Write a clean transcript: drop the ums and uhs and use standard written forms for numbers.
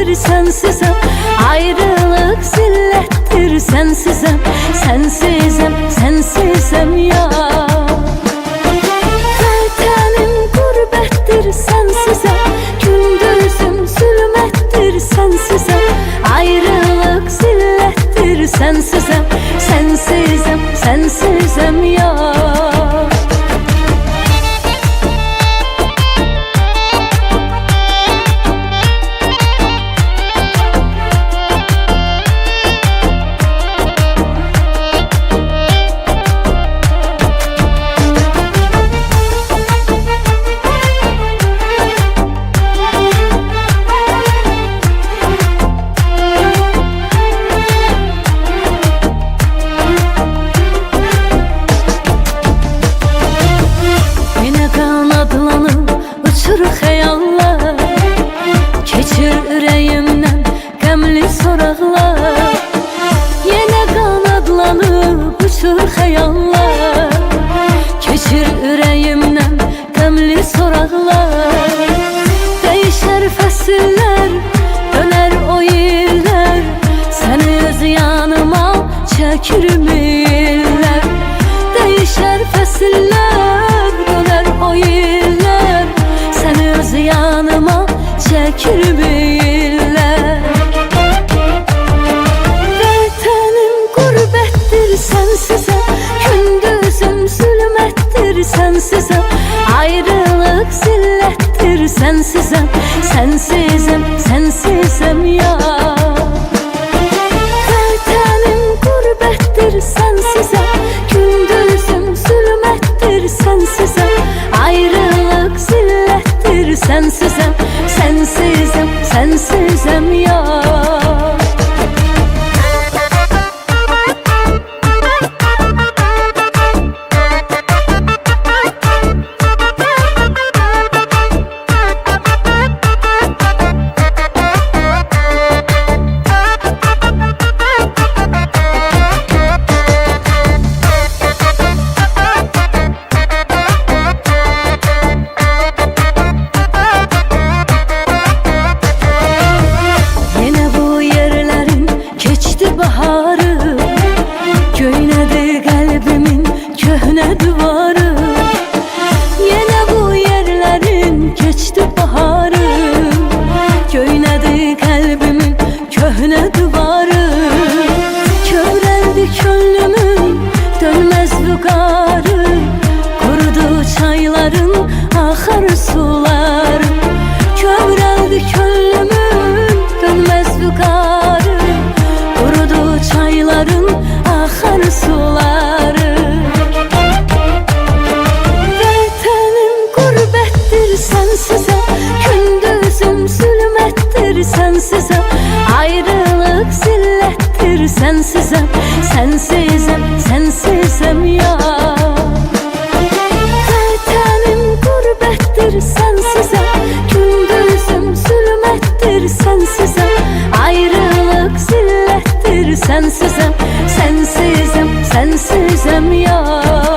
zillettir sensizem. Ayrılık zillettir sensizem. Sensizem, sensizem ya. Vətənim qurbəttir sensizem. Gündüzüm zülməttir sensizem. Ayrılık zillettir sensizem. Sensizem, sensizem ya. Uçur xəyallar, keçir ürəyimdən qəmli soraqlar. Yenə qanadlanıb uçur xəyallar, keçir ürəyimdən qəmli soraqlar. Dəyişər fəsillər, dönər o illər, səni öz yanıma çəkirmi illər. Dəyişər fəsillər, dönər o illər, səni öz yanıma çəkirmi illər. Vətənim qurbətdir sensizəm. Gündüzüm zülmətdir sensizəm. Ayrılıq zillətdir sensizəm. Sensizəm, sensizəm ya. Vətənim qurbətdir sensizəm. Gündüzüm zülmətdir sensizəm. Ayrılık zillettir sensizem. Sensizem, sensizem ya. Baharı göynədi qəlbimin köhnə duvarı. Yenə bu yerlərin keçdi baharı, göynədi qəlbimin köhnə duvarı. Kövrəldi könlümün dönməz vüqarı, qurudu çayların axar suları. Kövrəldi könlümün dönməz vüqarı, çayların axar suları. Vətənim qurbətdir sensizəm. Gündüzüm zülmətdir sensizəm. Ayrılık zillətdir sensizəm. Sensizəm, sensizəm ya. Vətənim qurbətdir sensizəm. Gündüzüm zülmətdir sensizəm. Ayrılık zillettir sensizem. Sensizem, sensizem ya.